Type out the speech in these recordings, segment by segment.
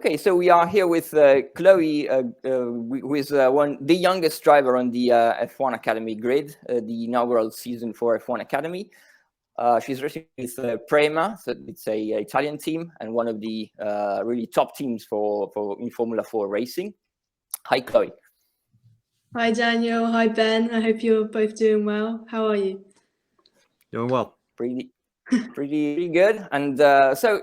Okay, so we are here with Chloe, who is the youngest driver on the F1 Academy grid, the inaugural season for F1 Academy. She's racing with Prema, so it's a Italian team and one of the really top teams for in Formula 4 racing. Hi, Chloe. Hi, Daniel. Hi, Ben. I hope you're both doing well. How are you? Doing well. Pretty good. And so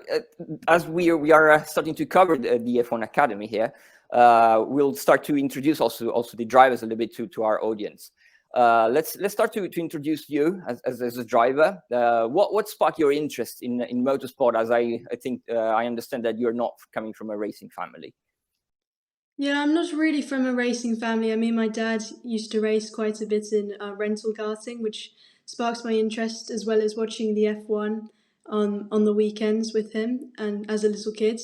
as we are starting to cover the F1 Academy here, we'll start to introduce also the drivers a little bit to our audience. Let's start to introduce you as a driver. What sparked your interest in motorsport? As I think I understand that you're not coming from a racing family. Yeah, I'm not really from a racing family. I mean, my dad used to race quite a bit in rental karting, which sparks my interest, as well as watching the F1 on the weekends with him and as a little kid.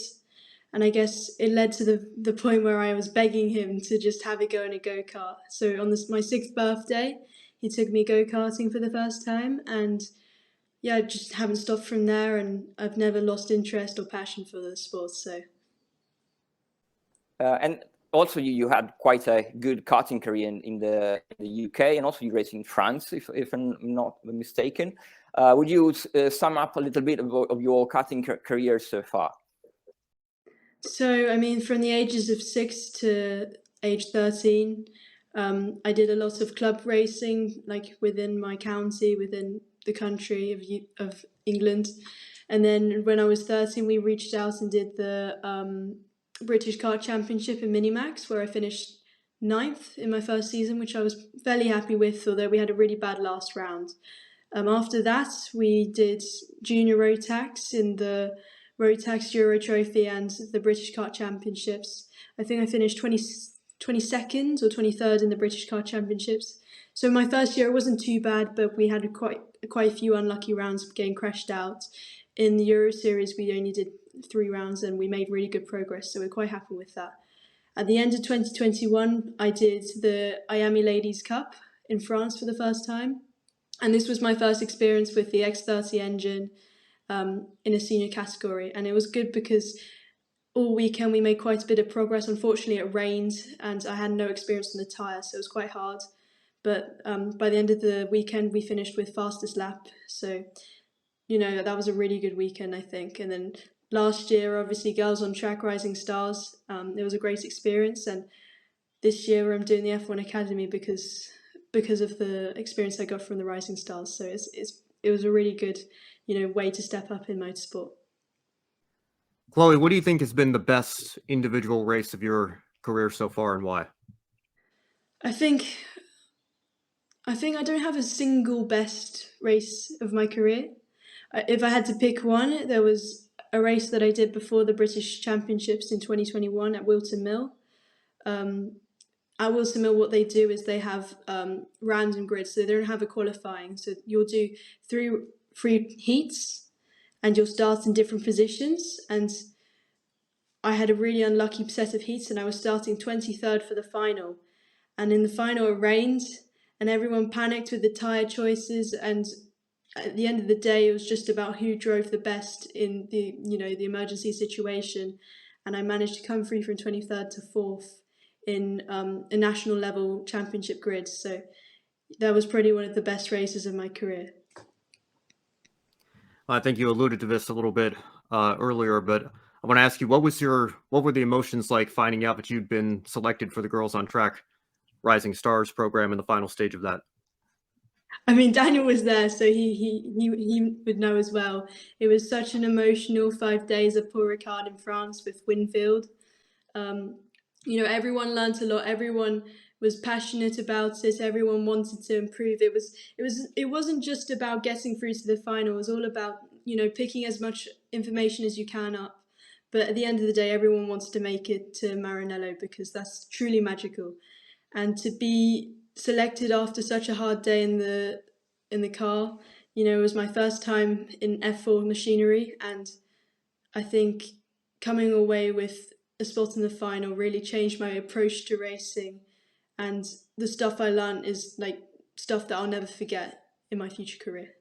And I guess it led to the point where I was begging him to just have a go in a go-kart. So on my 6th birthday, he took me go-karting for the first time, and yeah, I just haven't stopped from there, and I've never lost interest or passion for the sport. So. And also, you had quite a good karting career in the UK, and also you raced in France, if I'm not mistaken. Would you sum up a little bit of your karting career so far? So, I mean, from the ages of 6 to age 13, I did a lot of club racing, like within my county, within the country of England. And then when I was 13, we reached out and did the British Kart Championship in Minimax, where I finished 9th in my first season, which I was fairly happy with, although we had a really bad last round. After that, we did junior road tax in the Road Tax Euro Trophy and the British Kart Championships. I think I finished 22nd or 23rd in the British Kart Championships. So my first year it wasn't too bad, but we had quite a few unlucky rounds getting crashed out. In the Euro Series, we only did 3 rounds and we made really good progress, so we're quite happy with that. At the end of 2021, I did the Miami Ladies Cup in France for the first time. And this was my first experience with the X30 engine in a senior category. And it was good because all weekend we made quite a bit of progress. Unfortunately, it rained and I had no experience on the tyre, so it was quite hard. But by the end of the weekend, we finished with fastest lap. So, you know, that was a really good weekend, I think. And then last year, obviously, Girls on Track Rising Stars. It was a great experience. And this year I'm doing the F1 Academy because of the experience I got from the Rising Stars. So it was a really good, way to step up in motorsport. Chloe, what do you think has been the best individual race of your career so far, and why? I think I don't have a single best race of my career. If I had to pick one, there was a race that I did before the British Championships in 2021 at Wilton Mill. At Wilson Mill, what they do is they have random grids, so they don't have a qualifying. So you'll do three heats, and you'll start in different positions. And I had a really unlucky set of heats, and I was starting 23rd for the final. And in the final, it rained, and everyone panicked with the tyre choices. And at the end of the day, it was just about who drove the best in the emergency situation. And I managed to come free from 23rd to 4th in a national level championship grid. So that was probably one of the best races of my career. I think you alluded to this a little bit earlier, but I want to ask you, what were the emotions like finding out that you'd been selected for the Girls on Track Rising Stars program in the final stage of that? I mean, Daniel was there, so he would know as well. It was such an emotional 5 days at Paul Ricard in France with Winfield. Everyone learnt a lot. Everyone was passionate about it. Everyone wanted to improve. It wasn't just about getting through to the final. It was all about, picking as much information as you can up. But at the end of the day, everyone wanted to make it to Maranello because that's truly magical. And to be selected after such a hard day in the car, it was my first time in F4 machinery, and I think coming away with a spot in the final really changed my approach to racing, and the stuff I learned is like stuff that I'll never forget in my future career.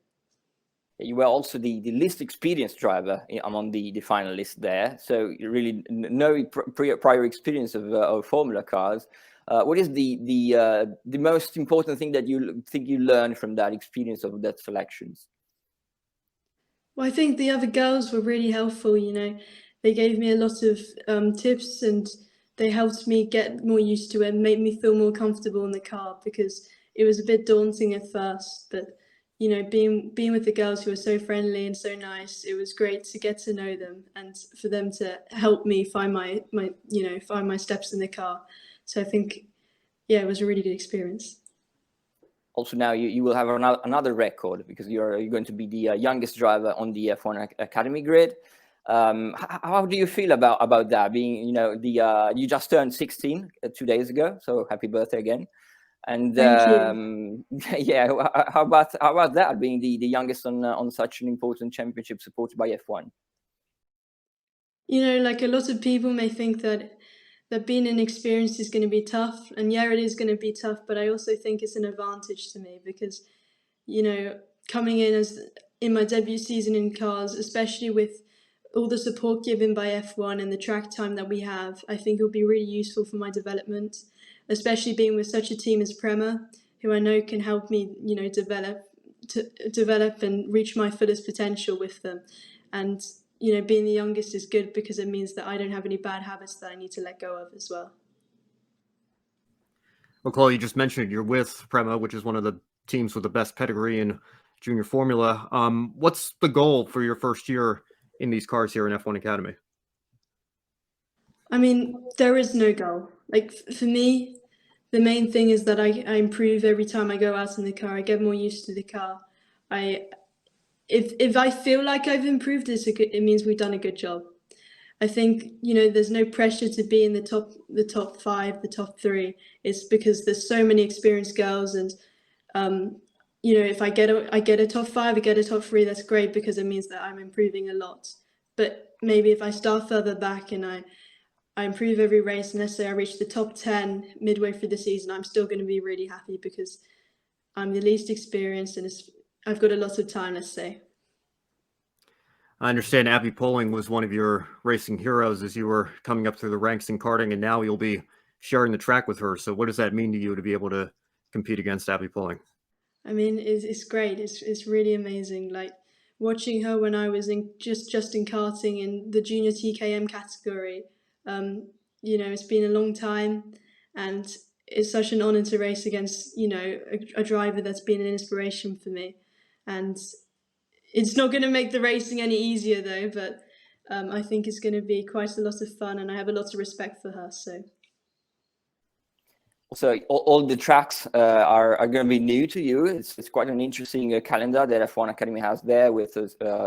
You were also the least experienced driver among the finalists there. So you really no prior experience of Formula cars. What is the most important thing that you think you learned from that experience of that selections? Well, I think the other girls were really helpful, you know. They gave me a lot of tips, and they helped me get more used to it and made me feel more comfortable in the car, because it was a bit daunting at first. But, you know, being with the girls who were so friendly and so nice, it was great to get to know them and for them to help me find my find my steps in the car. So I think, yeah, it was a really good experience. Also, now you will have another record, because you're going to be the youngest driver on the F1 Academy grid. How do you feel about that? Being, you know, you just turned 16 2 days ago, so happy birthday again. And Thank you. yeah, how about that, being the youngest on such an important championship supported by F1? You know, like, a lot of people may think that being inexperienced is going to be tough, and yeah, it is going to be tough, but I also think it's an advantage to me, because, you know, coming in my debut season in cars, especially with all the support given by F1 and the track time that we have, I think it will be really useful for my development, especially being with such a team as Prema, who I know can help me, you know, develop and reach my fullest potential with them. And, you know, being the youngest is good, because it means that I don't have any bad habits that I need to let go of as well. Well, Chloe, you just mentioned you're with Prema, which is one of the teams with the best pedigree in junior formula. What's the goal for your first year in these cars here in F1 Academy? I mean, there is no goal. Like, for me, the main thing is that I improve every time I go out in the car. I get more used to the car. If I feel like I've improved, it means we've done a good job. I think, you know, there's no pressure to be in the top 5, the top 3. It's because there's so many experienced girls, and you know, if I get a top 5, I get a top 3, that's great, because it means that I'm improving a lot. But maybe if I start further back and I improve every race, and let's say I reach the top 10 midway through the season, I'm still going to be really happy, because I'm the least experienced and I've got a lot of time, let's say. I understand Abby Poling was one of your racing heroes as you were coming up through the ranks in karting, and now you'll be sharing the track with her. So what does that mean to you to be able to compete against Abby Poling? I mean, it's great. It's really amazing. Like, watching her when I was just in karting in the junior TKM category. You know, it's been a long time, and it's such an honor to race against, you know, a driver that's been an inspiration for me. And it's not going to make the racing any easier though, but I think it's going to be quite a lot of fun, and I have a lot of respect for her. So all the tracks are going to be new to you. It's quite an interesting calendar that F1 Academy has there, with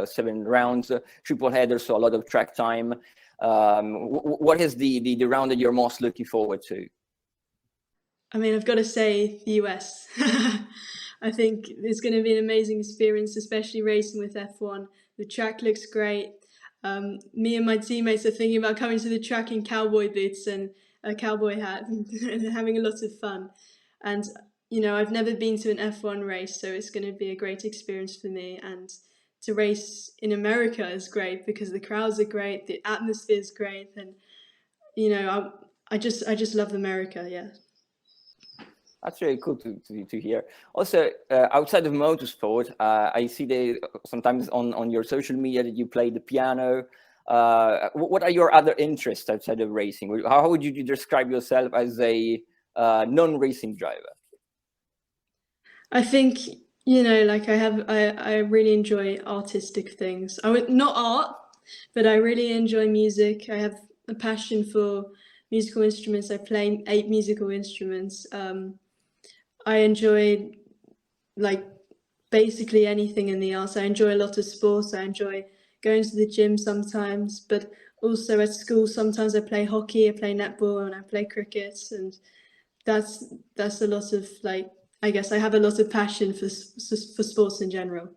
7 rounds, triple headers, so a lot of track time. What is the round that you're most looking forward to? I mean, I've got to say the US. I think it's going to be an amazing experience, especially racing with F1. The track looks great. Me and my teammates are thinking about coming to the track in cowboy boots and a cowboy hat and having a lot of fun. And, you know, I've never been to an F1 race, so it's going to be a great experience for me. And to race in America is great, because the crowds are great, the atmosphere is great, and, you know, I just love America. Yeah. That's really cool to hear. Also, outside of motorsport, I see that sometimes on your social media that you play the piano. What are your other interests outside of racing? How would you describe yourself as a non-racing driver? I think, you know, like, I really enjoy artistic things. Not art, but I really enjoy music. I have a passion for musical instruments. I play 8 musical instruments. I enjoy, like, basically anything in the arts. I enjoy a lot of sports. I enjoy going to the gym sometimes, but also at school sometimes I play hockey, I play netball, and I play cricket, and that's a lot of, like, I guess I have a lot of passion for sports in general.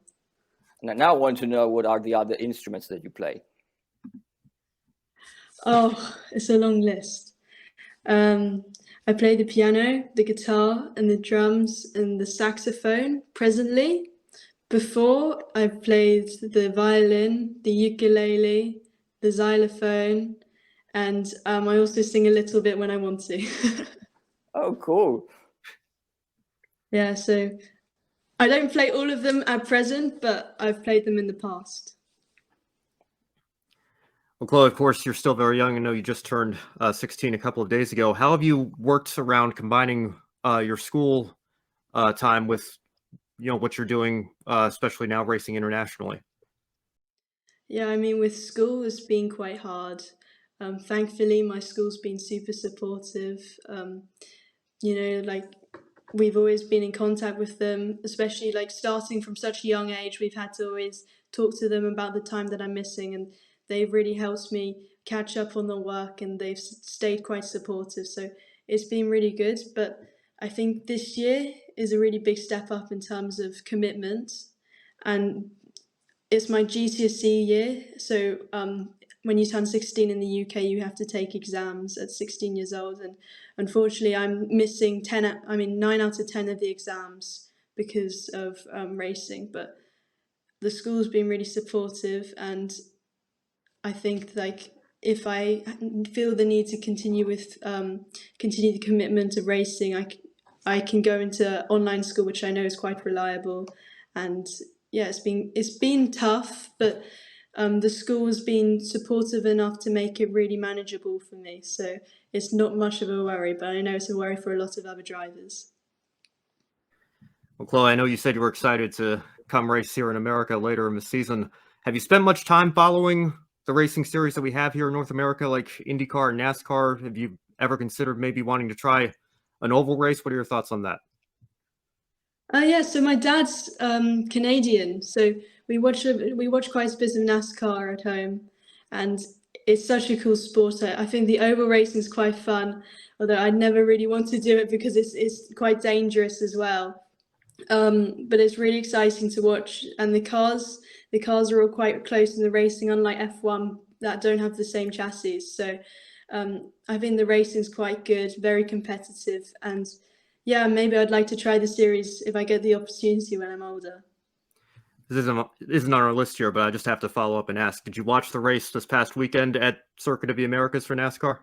Now I want to know, what are the other instruments that you play? Oh, it's a long list. I play the piano, the guitar, and the drums, and the saxophone presently, Before, I've played the violin, the ukulele, the xylophone, and I also sing a little bit when I want to. Oh, cool. Yeah, so I don't play all of them at present, but I've played them in the past. Well, Chloe, of course, you're still very young. I know you just turned 16 a couple of days ago. How have you worked around combining your school time with, what you're doing, especially now racing internationally? Yeah, I mean, with school, it's been quite hard. Thankfully, my school's been super supportive. Like we've always been in contact with them, especially like starting from such a young age. We've had to always talk to them about the time that I'm missing, and they've really helped me catch up on the work, and they've stayed quite supportive. So it's been really good. But I think this year is a really big step up in terms of commitment, and it's my GCSE year. So when you turn 16 in the UK, you have to take exams at 16 years old, and unfortunately, I'm missing 9 out of 10 of the exams because of racing. But the school's been really supportive, and I think like if I feel the need to continue the commitment of racing, I can go into online school, which I know is quite reliable, and yeah, it's been tough, but the school has been supportive enough to make it really manageable for me. So it's not much of a worry, but I know it's a worry for a lot of other drivers. Well, Chloe, I know you said you were excited to come race here in America later in the season. Have you spent much time following the racing series that we have here in North America, like IndyCar and NASCAR? Have you ever considered maybe wanting to try an oval race? What are your thoughts on that? Yeah, so my dad's Canadian, so we watch quite a bit of NASCAR at home, and it's such a cool sport. I think the oval racing is quite fun, although I'd never really want to do it because it's quite dangerous as well. But it's really exciting to watch, and the cars are all quite close in the racing, unlike F1 that don't have the same chassis. So I think the racing's quite good, very competitive, and yeah, maybe I'd like to try the series if I get the opportunity when I'm older. This isn't on our list here, but I just have to follow up and ask: did you watch the race this past weekend at Circuit of the Americas for NASCAR?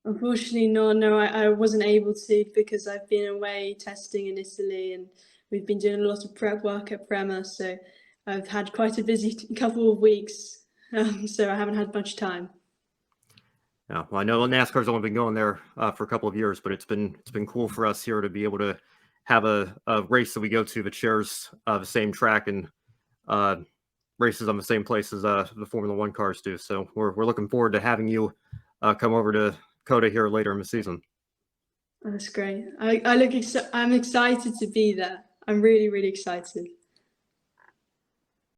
Unfortunately, no, I wasn't able to because I've been away testing in Italy, and we've been doing a lot of prep work at Prema, so I've had quite a busy couple of weeks, so I haven't had much time. Yeah, well, I know NASCAR's only been going there for a couple of years, but it's been cool for us here to be able to have a race that we go to that shares the same track and races on the same place as the Formula One cars do. So we're looking forward to having you come over to COTA here later in the season. That's great. I'm excited to be there. I'm really, really excited.